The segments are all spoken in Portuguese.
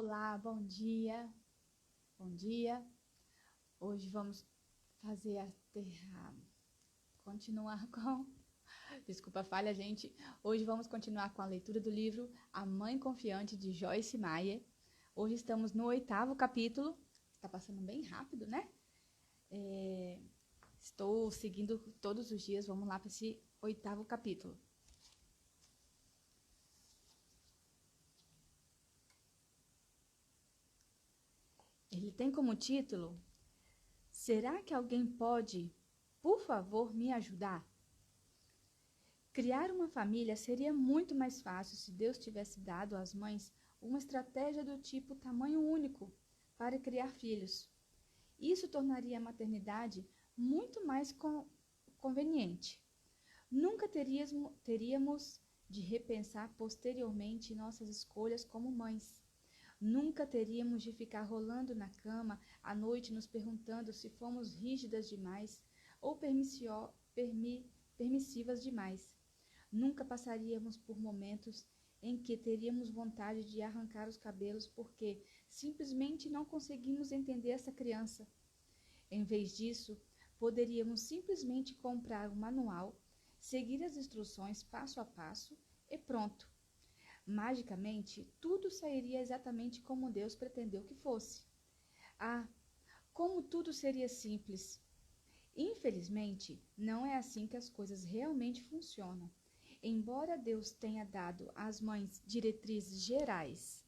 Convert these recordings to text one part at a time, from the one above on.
Olá, bom dia. Bom dia. Hoje vamos fazer continuar com... Desculpa a falha, gente. Hoje vamos continuar com a leitura do livro A Mãe Confiante, de Joyce Meyer. Hoje estamos no 8º capítulo. Está passando bem rápido, né? Estou seguindo todos os dias. Vamos lá para esse 8º capítulo. Ele tem como título: Será que alguém pode, por favor, me ajudar? Criar uma família seria muito mais fácil se Deus tivesse dado às mães uma estratégia do tipo tamanho único para criar filhos. Isso tornaria a maternidade muito mais conveniente. Nunca teríamos de repensar posteriormente nossas escolhas como mães. Nunca teríamos de ficar rolando na cama à noite nos perguntando se fomos rígidas demais ou permissivas demais. Nunca passaríamos por momentos em que teríamos vontade de arrancar os cabelos porque simplesmente não conseguimos entender essa criança. Em vez disso, poderíamos simplesmente comprar um manual, seguir as instruções passo a passo e pronto. Magicamente, tudo sairia exatamente como Deus pretendeu que fosse. Ah, como tudo seria simples! Infelizmente, não é assim que as coisas realmente funcionam. Embora Deus tenha dado às mães diretrizes gerais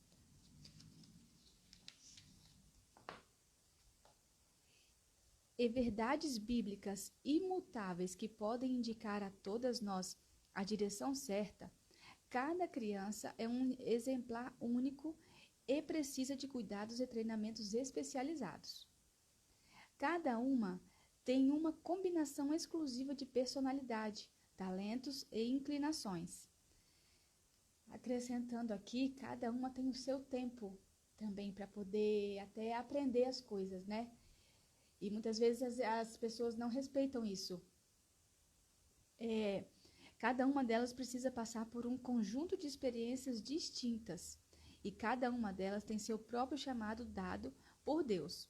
e verdades bíblicas imutáveis que podem indicar a todas nós a direção certa, cada criança é um exemplar único e precisa de cuidados e treinamentos especializados. Cada uma tem uma combinação exclusiva de personalidade, talentos e inclinações. Acrescentando aqui, cada uma tem o seu tempo também para poder até aprender as coisas, né? E muitas vezes as pessoas não respeitam isso. Cada uma delas precisa passar por um conjunto de experiências distintas. E cada uma delas tem seu próprio chamado dado por Deus.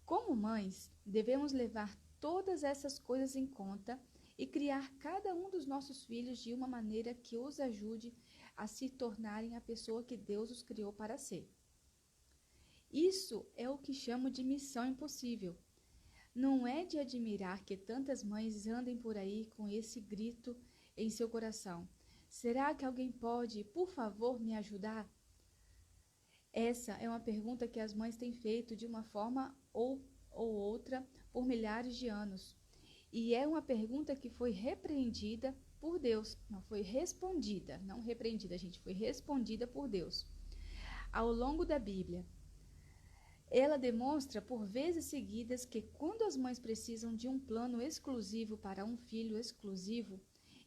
Como mães, devemos levar todas essas coisas em conta e criar cada um dos nossos filhos de uma maneira que os ajude a se tornarem a pessoa que Deus os criou para ser. Isso é o que chamo de missão impossível. Não é de admirar que tantas mães andem por aí com esse grito em seu coração: será que alguém pode, por favor, me ajudar? Essa é uma pergunta que as mães têm feito de uma forma ou outra por milhares de anos. E é uma pergunta que foi repreendida por Deus. Não foi respondida, não repreendida, gente, foi respondida por Deus. Ao longo da Bíblia, ela demonstra por vezes seguidas que quando as mães precisam de um plano exclusivo para um filho exclusivo,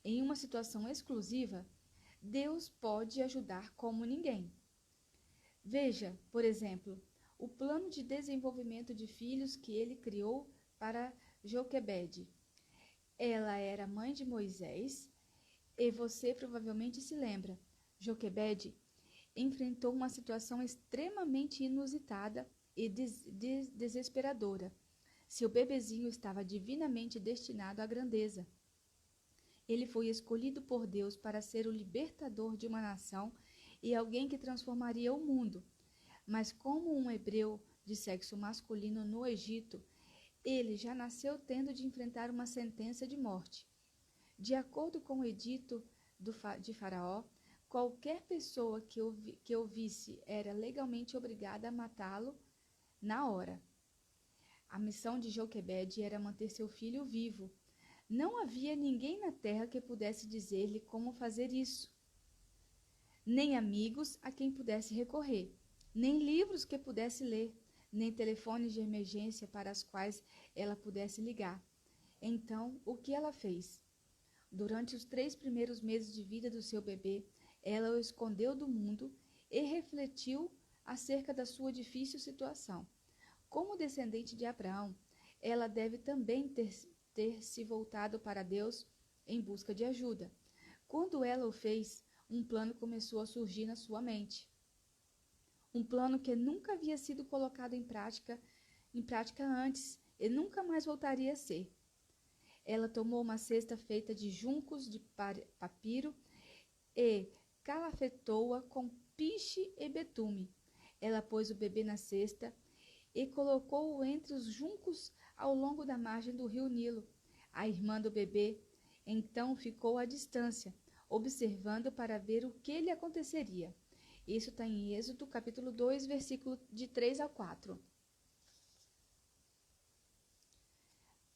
em uma situação exclusiva, Deus pode ajudar como ninguém. Veja, por exemplo, o plano de desenvolvimento de filhos que ele criou para Joquebede. Ela era mãe de Moisés e você provavelmente se lembra. Joquebede enfrentou uma situação extremamente inusitada e desesperadora. Seu bebezinho estava divinamente destinado à grandeza. Ele foi escolhido por Deus para ser o libertador de uma nação e alguém que transformaria o mundo. Mas como um hebreu de sexo masculino no Egito, ele já nasceu tendo de enfrentar uma sentença de morte. De acordo com o edito de Faraó, qualquer pessoa que o visse era legalmente obrigada a matá-lo na hora. A missão de Joquebede era manter seu filho vivo. Não havia ninguém na terra que pudesse dizer-lhe como fazer isso. Nem amigos a quem pudesse recorrer, nem livros que pudesse ler, nem telefones de emergência para os quais ela pudesse ligar. Então, o que ela fez? Durante os 3 primeiros meses de vida do seu bebê, ela o escondeu do mundo e refletiu acerca da sua difícil situação. Como descendente de Abraão, ela deve também ter se voltado para Deus em busca de ajuda. Quando ela o fez, um plano começou a surgir na sua mente. um plano que nunca havia sido colocado em prática antes e nunca mais voltaria a ser. Ela tomou uma cesta feita de juncos de papiro e calafetou-a com piche e betume. Ela pôs o bebê na cesta e colocou-o entre os juncos ao longo da margem do rio Nilo. A irmã do bebê então ficou à distância, observando para ver o que lhe aconteceria. Isso está em Êxodo, capítulo 2, versículo de 3 a 4.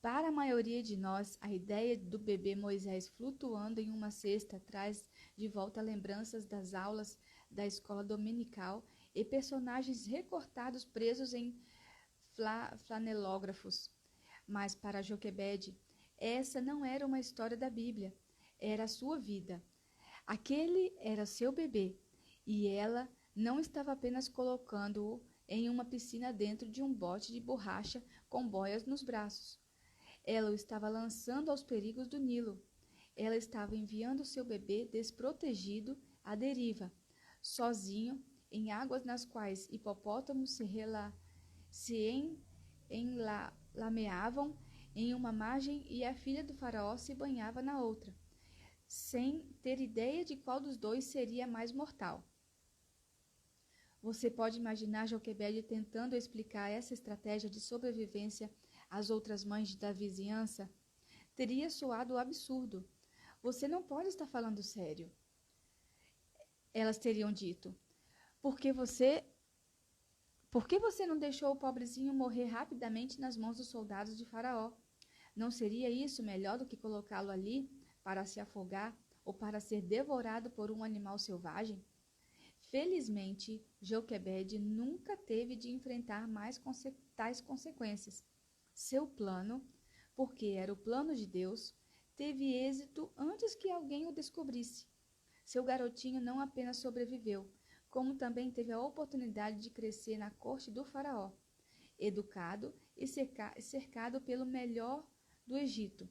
Para a maioria de nós, a ideia do bebê Moisés flutuando em uma cesta traz de volta lembranças das aulas da escola dominical e personagens recortados presos em flanelógrafos. Mas para Joquebede, essa não era uma história da Bíblia, era a sua vida. Aquele era seu bebê, e ela não estava apenas colocando-o em uma piscina dentro de um bote de borracha com boias nos braços. Ela o estava lançando aos perigos do Nilo. Ela estava enviando seu bebê desprotegido à deriva, sozinho, em águas nas quais hipopótamos lameavam em uma margem e a filha do faraó se banhava na outra, sem ter ideia de qual dos dois seria mais mortal. Você pode imaginar Joquebede tentando explicar essa estratégia de sobrevivência às outras mães da vizinhança? Teria soado absurdo. Você não pode estar falando sério. Elas teriam dito. Por que você não deixou o pobrezinho morrer rapidamente nas mãos dos soldados de Faraó? Não seria isso melhor do que colocá-lo ali para se afogar ou para ser devorado por um animal selvagem? Felizmente, Joquebede nunca teve de enfrentar mais tais consequências. Seu plano, porque era o plano de Deus, teve êxito antes que alguém o descobrisse. Seu garotinho não apenas sobreviveu, como também teve a oportunidade de crescer na corte do faraó, educado e cercado pelo melhor do Egito.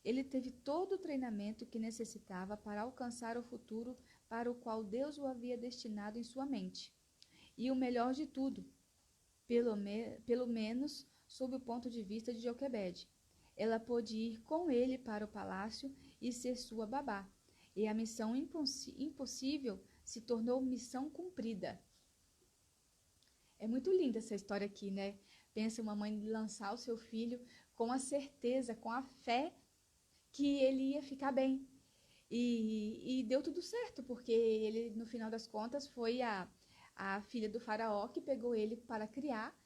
Ele teve todo o treinamento que necessitava para alcançar o futuro para o qual Deus o havia destinado em sua mente. E o melhor de tudo, pelo menos sob o ponto de vista de Joquebede, ela pôde ir com ele para o palácio e ser sua babá. E a missão impossível se tornou missão cumprida. É muito linda essa história aqui, né? Pensa uma mãe lançar o seu filho com a certeza, com a fé que ele ia ficar bem. E deu tudo certo, porque ele, no final das contas, foi a filha do faraó que pegou ele para criar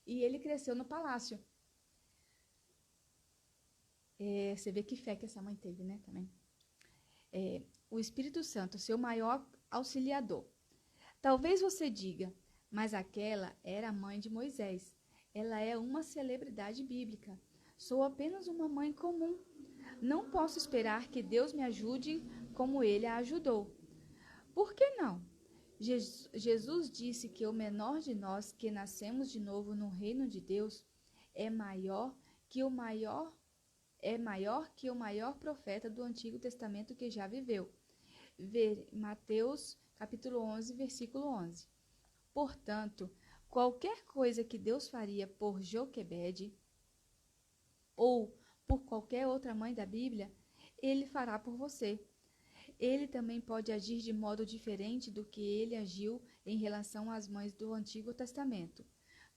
e ele cresceu no palácio. Você vê que fé que essa mãe teve, né, também. O Espírito Santo, seu maior auxiliador. Talvez você diga, mas aquela era a mãe de Moisés. Ela é uma celebridade bíblica. Sou apenas uma mãe comum. Não posso esperar que Deus me ajude como ele a ajudou. Por que não? Jesus disse que o menor de nós que nascemos de novo no reino de Deus é maior que o maior profeta do Antigo Testamento que já viveu. Ver Mateus capítulo 11, versículo 11. Portanto, qualquer coisa que Deus faria por Joquebede ou por qualquer outra mãe da Bíblia, ele fará por você. Ele também pode agir de modo diferente do que ele agiu em relação às mães do Antigo Testamento.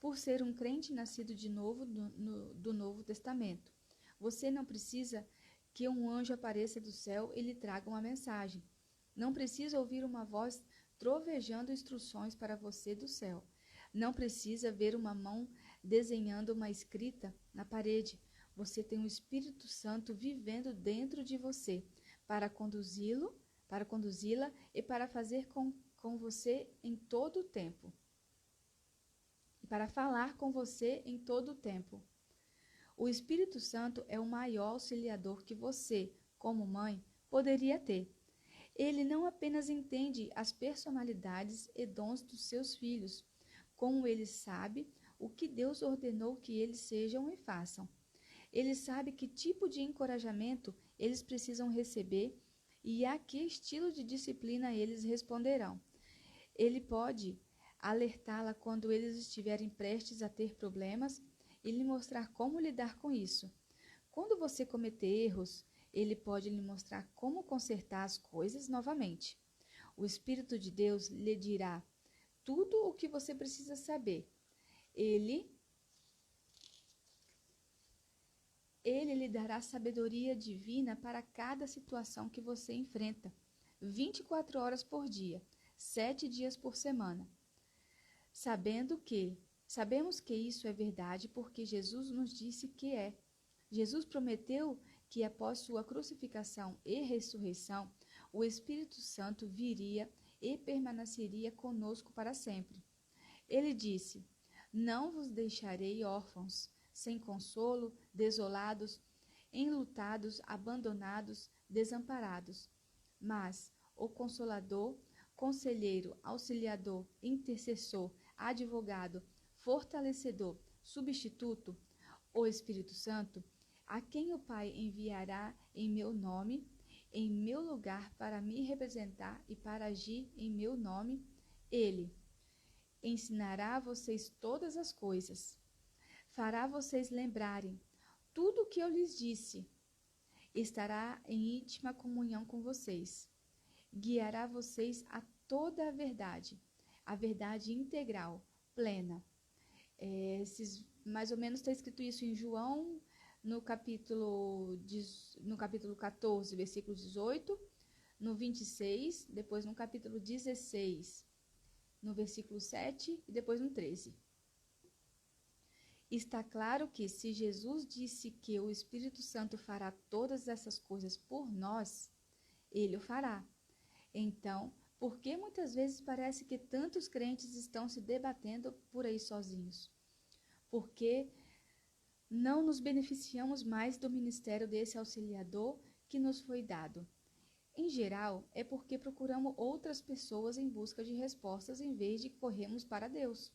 Por ser um crente nascido de novo do Novo Testamento, você não precisa que um anjo apareça do céu e lhe traga uma mensagem. Não precisa ouvir uma voz trovejando instruções para você do céu. Não precisa ver uma mão desenhando uma escrita na parede. Você tem o Espírito Santo vivendo dentro de você para conduzi-la e para fazer com você em todo o tempo. E para falar com você em todo o tempo. O Espírito Santo é o maior auxiliador que você, como mãe, poderia ter. Ele não apenas entende as personalidades e dons dos seus filhos, como ele sabe o que Deus ordenou que eles sejam e façam. Ele sabe que tipo de encorajamento eles precisam receber e a que estilo de disciplina eles responderão. Ele pode alertá-la quando eles estiverem prestes a ter problemas e lhe mostrar como lidar com isso. Quando você cometer erros, ele pode lhe mostrar como consertar as coisas novamente. O Espírito de Deus lhe dirá tudo o que você precisa saber. Ele lhe dará sabedoria divina para cada situação que você enfrenta, 24 horas por dia, 7 dias por semana. Sabemos que isso é verdade porque Jesus nos disse que é. Jesus prometeu que após sua crucificação e ressurreição, o Espírito Santo viria e permaneceria conosco para sempre. Ele disse: Não vos deixarei órfãos, sem consolo, desolados, enlutados, abandonados, desamparados. Mas o Consolador, Conselheiro, Auxiliador, Intercessor, Advogado, Fortalecedor, Substituto, o Espírito Santo, a quem o Pai enviará em meu nome, em meu lugar para me representar e para agir em meu nome, ele ensinará a vocês todas as coisas, fará vocês lembrarem tudo o que eu lhes disse, estará em íntima comunhão com vocês, guiará vocês a toda a verdade integral, plena. Mais ou menos está escrito isso em João, no capítulo 14, versículo 18, no 26, depois no capítulo 16, no versículo 7 e depois no 13. Está claro que se Jesus disse que o Espírito Santo fará todas essas coisas por nós, ele o fará. Então, por que muitas vezes parece que tantos crentes estão se debatendo por aí sozinhos? Porque não nos beneficiamos mais do ministério desse auxiliador que nos foi dado. Em geral, é porque procuramos outras pessoas em busca de respostas em vez de corrermos para Deus.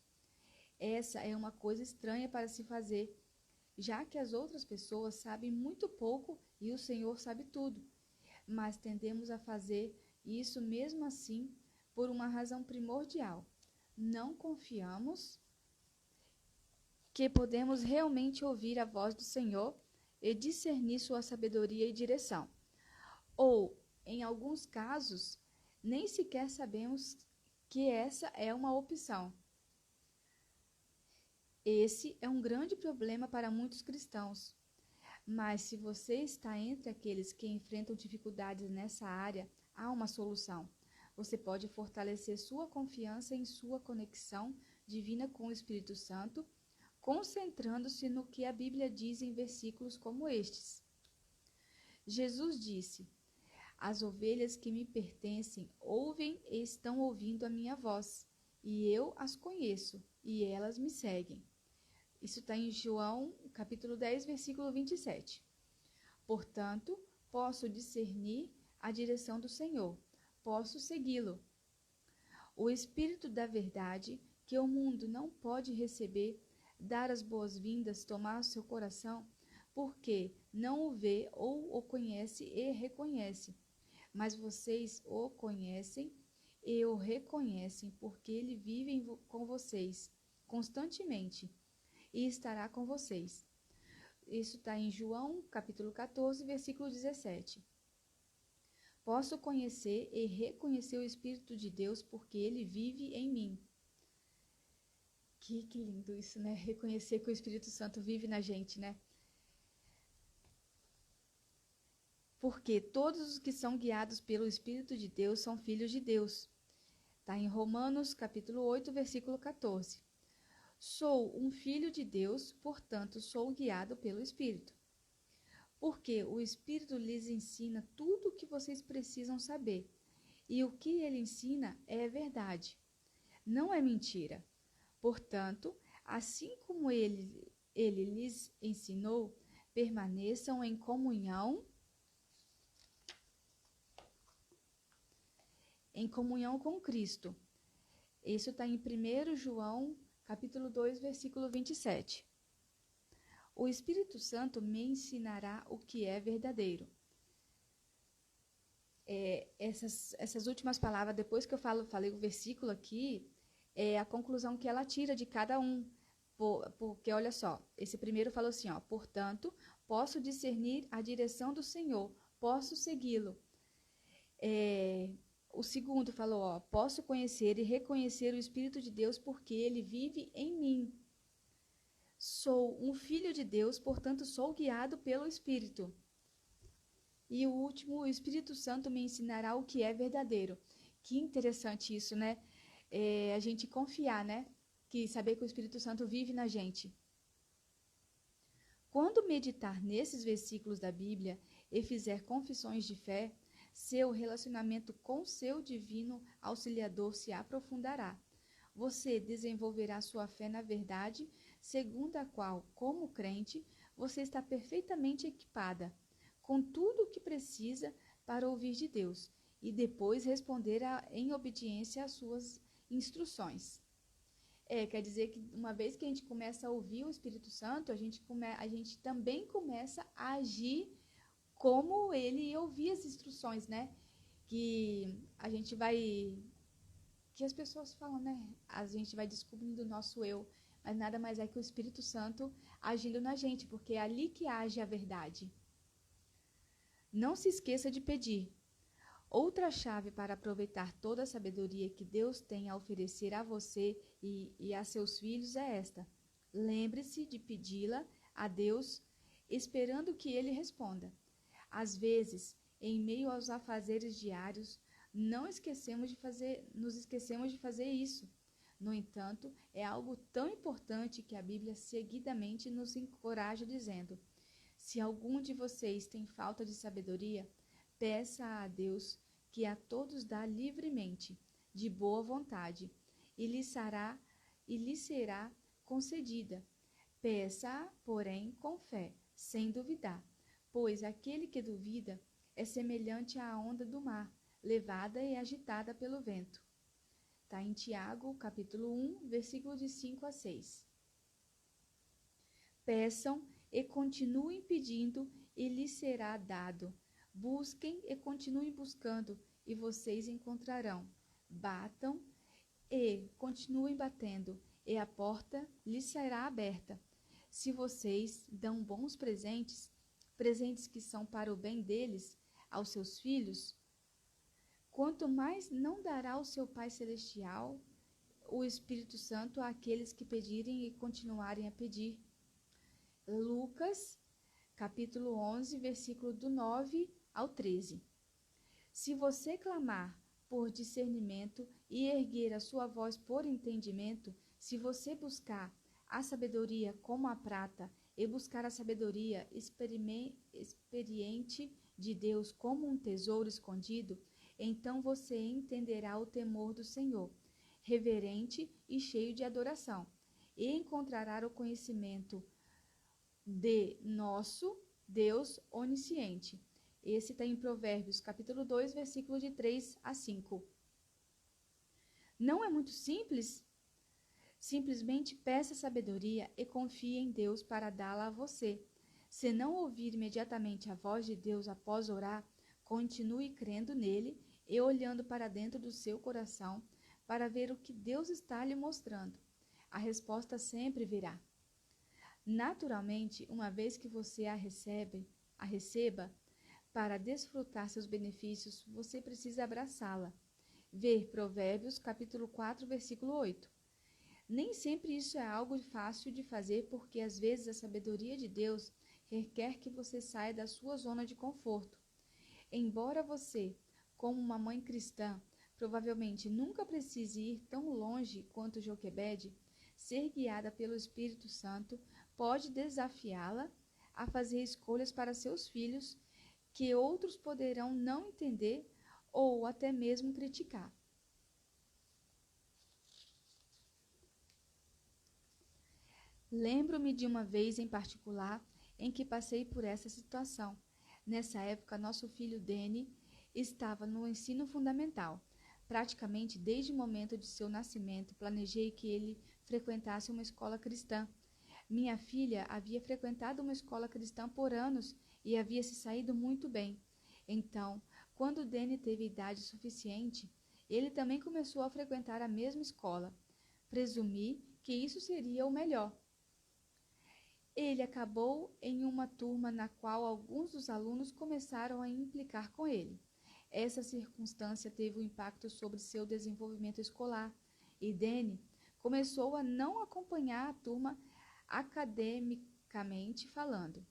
Essa é uma coisa estranha para se fazer, já que as outras pessoas sabem muito pouco e o Senhor sabe tudo. Mas tendemos a fazer isso mesmo assim por uma razão primordial. Não confiamos que podemos realmente ouvir a voz do Senhor e discernir sua sabedoria e direção. Ou, em alguns casos, nem sequer sabemos que essa é uma opção. Esse é um grande problema para muitos cristãos. Mas se você está entre aqueles que enfrentam dificuldades nessa área, há uma solução. Você pode fortalecer sua confiança em sua conexão divina com o Espírito Santo, concentrando-se no que a Bíblia diz em versículos como estes. Jesus disse: As ovelhas que me pertencem ouvem e estão ouvindo a minha voz, e eu as conheço, e elas me seguem. Isso está em João, capítulo 10, versículo 27. Portanto, posso discernir a direção do Senhor, posso segui-lo. O Espírito da verdade, que o mundo não pode receber, dar as boas-vindas, tomar seu coração, porque não o vê ou o conhece e reconhece. Mas vocês o conhecem e o reconhecem, porque ele vive com vocês constantemente e estará com vocês. Isso está em João, capítulo 14, versículo 17. Posso conhecer e reconhecer o Espírito de Deus porque ele vive em mim. Que lindo isso, né? Reconhecer que o Espírito Santo vive na gente, né? Porque todos os que são guiados pelo Espírito de Deus são filhos de Deus. Está em Romanos, capítulo 8, versículo 14. Sou um filho de Deus, portanto, sou guiado pelo Espírito. Porque o Espírito lhes ensina tudo o que vocês precisam saber. E o que ele ensina é verdade, não é mentira. Portanto, assim como ele lhes ensinou, permaneçam em comunhão com Cristo. Isso está em 1 João, capítulo 2, versículo 27. O Espírito Santo me ensinará o que é verdadeiro. Essas últimas palavras, depois que eu falei o versículo aqui, é a conclusão que ela tira de cada um. Porque, olha só, esse primeiro falou assim, ó, portanto, posso discernir a direção do Senhor, posso segui-lo. O segundo falou, ó, posso conhecer e reconhecer o Espírito de Deus porque ele vive em mim. Sou um filho de Deus, portanto, sou guiado pelo Espírito. E o último, o Espírito Santo me ensinará o que é verdadeiro. Que interessante isso, né? A gente confiar, né? Que saber que o Espírito Santo vive na gente. Quando meditar nesses versículos da Bíblia e fizer confissões de fé, seu relacionamento com seu divino auxiliador se aprofundará. Você desenvolverá sua fé na verdade, segundo a qual, como crente, você está perfeitamente equipada, com tudo o que precisa para ouvir de Deus e depois responder em obediência às suas instruções. Quer dizer que uma vez que a gente começa a ouvir o Espírito Santo, a gente também começa a agir como ele ouvir as instruções, né? Que a gente vai... Que as pessoas falam, né? A gente vai descobrindo o nosso eu, mas nada mais é que o Espírito Santo agindo na gente, porque é ali que age a verdade. Não se esqueça de pedir. Outra chave para aproveitar toda a sabedoria que Deus tem a oferecer a você e a seus filhos é esta. Lembre-se de pedi-la a Deus, esperando que Ele responda. Às vezes, em meio aos afazeres diários, nos esquecemos de fazer isso. No entanto, é algo tão importante que a Bíblia seguidamente nos encoraja dizendo: se algum de vocês tem falta de sabedoria, peça a Deus, que a todos dá livremente, de boa vontade, e lhe será concedida. Peça, porém, com fé, sem duvidar, pois aquele que duvida é semelhante à onda do mar, levada e agitada pelo vento. Está em Tiago, capítulo 1, versículo de 5 a 6. Peçam e continuem pedindo, e lhes será dado. Busquem e continuem buscando, e vocês encontrarão. Batam e continuem batendo, e a porta lhes será aberta. Se vocês dão bons presentes, presentes que são para o bem deles, aos seus filhos, quanto mais não dará o seu Pai Celestial, o Espírito Santo, àqueles que pedirem e continuarem a pedir. Lucas, capítulo 11, versículo do 9 ao 13. Se você clamar por discernimento e erguer a sua voz por entendimento, se você buscar a sabedoria como a prata e buscar a sabedoria experiente de Deus como um tesouro escondido, então você entenderá o temor do Senhor, reverente e cheio de adoração, e encontrará o conhecimento de nosso Deus onisciente. Esse está em Provérbios, capítulo 2, versículos de 3 a 5. Não é muito simples? Simplesmente peça sabedoria e confie em Deus para dá-la a você. Se não ouvir imediatamente a voz de Deus após orar, continue crendo nele e olhando para dentro do seu coração para ver o que Deus está lhe mostrando. A resposta sempre virá. Naturalmente, uma vez que você a receba, para desfrutar seus benefícios, você precisa abraçá-la. Ver Provérbios, capítulo 4, versículo 8. Nem sempre isso é algo fácil de fazer, porque às vezes a sabedoria de Deus requer que você saia da sua zona de conforto. Embora você, como uma mãe cristã, provavelmente nunca precise ir tão longe quanto Joquebede, ser guiada pelo Espírito Santo pode desafiá-la a fazer escolhas para seus filhos que outros poderão não entender ou até mesmo criticar. Lembro-me de uma vez em particular em que passei por essa situação. Nessa época, nosso filho Danny estava no ensino fundamental. Praticamente desde o momento de seu nascimento, planejei que ele frequentasse uma escola cristã. Minha filha havia frequentado uma escola cristã por anos e havia se saído muito bem. Então, quando Danny teve idade suficiente, ele também começou a frequentar a mesma escola. presumir que isso seria o melhor. Ele acabou em uma turma na qual alguns dos alunos começaram a implicar com ele. Essa circunstância teve um impacto sobre seu desenvolvimento escolar e Danny começou a não acompanhar a turma academicamente falando.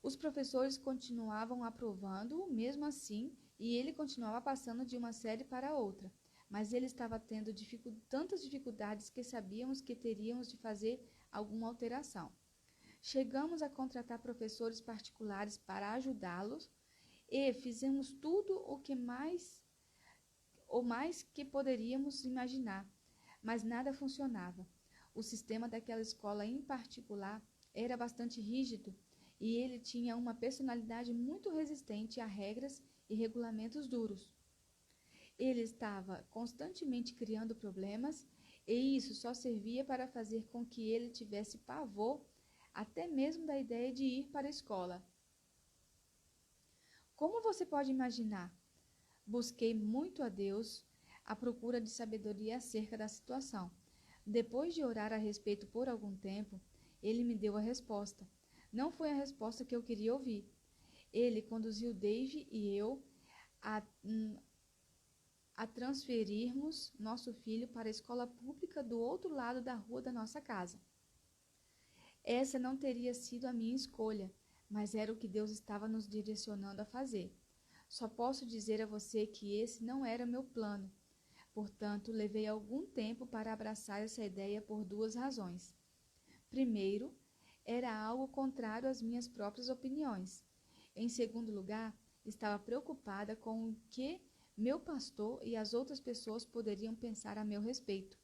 Os professores continuavam aprovando-o mesmo assim e ele continuava passando de uma série para outra, mas ele estava tendo tantas dificuldades que sabíamos que teríamos de fazer alguma alteração. Chegamos a contratar professores particulares para ajudá-los e fizemos tudo o mais que poderíamos imaginar, mas nada funcionava. O sistema daquela escola em particular era bastante rígido e ele tinha uma personalidade muito resistente a regras e regulamentos duros. Ele estava constantemente criando problemas e isso só servia para fazer com que ele tivesse pavor até mesmo da ideia de ir para a escola. Como você pode imaginar, busquei muito a Deus à procura de sabedoria acerca da situação. Depois de orar a respeito por algum tempo, ele me deu a resposta. Não foi a resposta que eu queria ouvir. Ele conduziu Dave e eu a transferirmos nosso filho para a escola pública do outro lado da rua da nossa casa. Essa não teria sido a minha escolha, mas era o que Deus estava nos direcionando a fazer. Só posso dizer a você que esse não era meu plano. Portanto, levei algum tempo para abraçar essa ideia por duas razões. Primeiro, era algo contrário às minhas próprias opiniões. Em segundo lugar, estava preocupada com o que meu pastor e as outras pessoas poderiam pensar a meu respeito.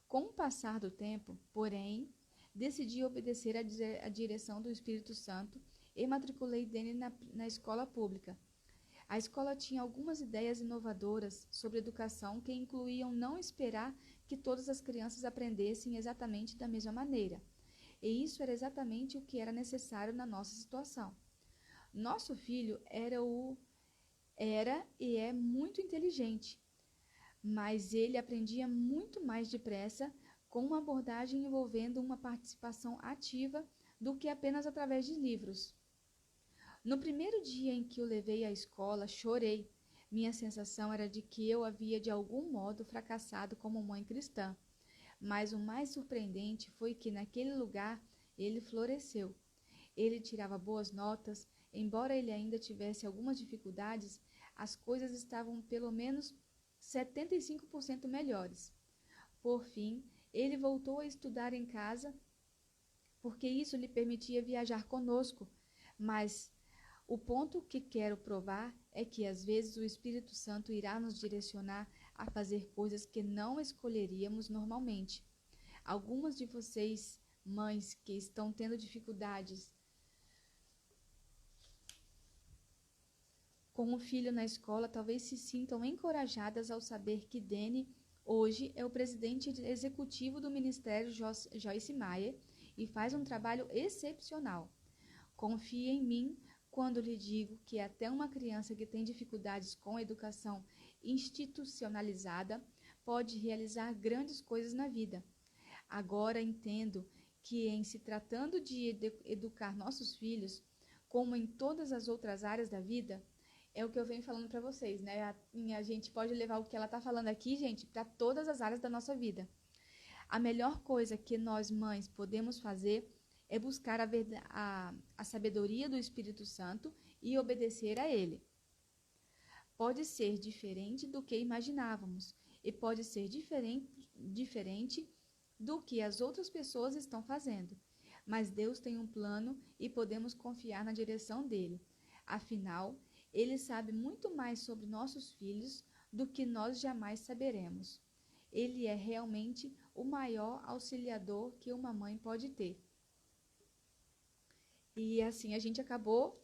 Com o passar do tempo, porém, decidi obedecer à direção do Espírito Santo e matriculei Danny na escola pública. A escola tinha algumas ideias inovadoras sobre educação que incluíam não esperar que todas as crianças aprendessem exatamente da mesma maneira. E isso era exatamente o que era necessário na nossa situação. Nosso filho era e é muito inteligente, mas ele aprendia muito mais depressa com uma abordagem envolvendo uma participação ativa do que apenas através de livros. No primeiro dia em que o levei à escola, chorei. Minha sensação era de que eu havia de algum modo fracassado como mãe cristã. Mas o mais surpreendente foi que naquele lugar ele floresceu. Ele tirava boas notas, embora ele ainda tivesse algumas dificuldades, as coisas estavam pelo menos 75% melhores. Por fim, ele voltou a estudar em casa, porque isso lhe permitia viajar conosco, mas o ponto que quero provar é que às vezes o Espírito Santo irá nos direcionar a fazer coisas que não escolheríamos normalmente. Algumas de vocês, mães, que estão tendo dificuldades com o filho na escola, talvez se sintam encorajadas ao saber que Danny hoje é o presidente executivo do Ministério Joyce Meyer e faz um trabalho excepcional. Confie em mim quando lhe digo que até uma criança que tem dificuldades com a educação institucionalizada pode realizar grandes coisas na vida. Agora entendo que, em se tratando de educar nossos filhos, como em todas as outras áreas da vida, é o que eu venho falando para vocês, né? A gente pode levar o que ela está falando aqui, gente, para todas as áreas da nossa vida. A melhor coisa que nós, mães, podemos fazer é buscar a sabedoria do Espírito Santo e obedecer a Ele. Pode ser diferente do que imaginávamos e pode ser diferente do que as outras pessoas estão fazendo. Mas Deus tem um plano e podemos confiar na direção dele. Afinal, Ele sabe muito mais sobre nossos filhos do que nós jamais saberemos. Ele é realmente o maior auxiliador que uma mãe pode ter. E assim a gente acabou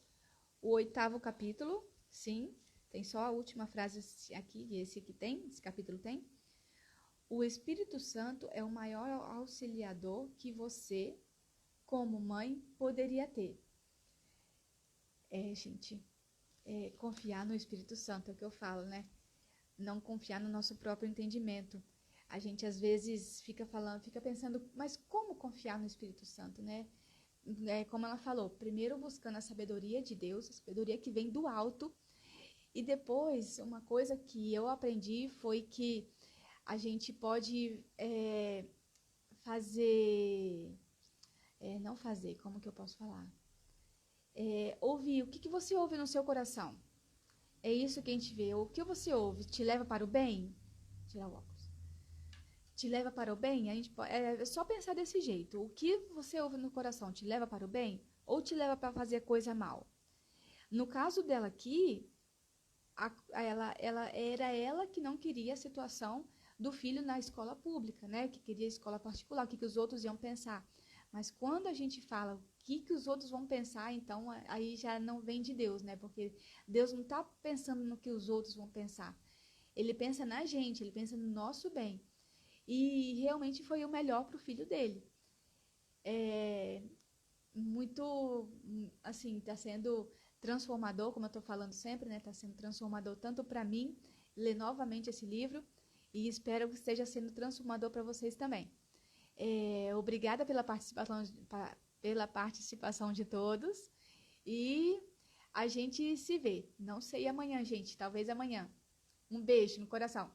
o 8º capítulo. Sim, tem só a última frase aqui, esse capítulo tem. O Espírito Santo é o maior auxiliador que você, como mãe, poderia ter. Gente, confiar no Espírito Santo é o que eu falo, né? Não confiar no nosso próprio entendimento. A gente às vezes fica pensando, mas como confiar no Espírito Santo, né? Como ela falou, primeiro buscando a sabedoria de Deus, a sabedoria que vem do alto, e depois uma coisa que eu aprendi foi que a gente pode fazer, não fazer, como que eu posso falar? Ouvir, o que você ouve no seu coração? É isso que a gente vê. O que você ouve te leva para o bem? Tirar o óculos. Te leva para o bem? É só pensar desse jeito. O que você ouve no coração te leva para o bem ou te leva para fazer coisa mal? No caso dela aqui, era ela que não queria a situação do filho na escola pública, né? Que queria escola particular, o que os outros iam pensar. Mas quando a gente fala o que os outros vão pensar, então aí já não vem de Deus, né? Porque Deus não está pensando no que os outros vão pensar. Ele pensa na gente, ele pensa no nosso bem. E realmente foi o melhor para o filho dele. Muito, assim, está sendo transformador, como eu estou falando sempre, né? Está sendo transformador tanto para mim, ler novamente esse livro, e espero que esteja sendo transformador para vocês também. Obrigada pela participação de todos, e a gente se vê. Não sei amanhã, gente, talvez amanhã. Um beijo no coração.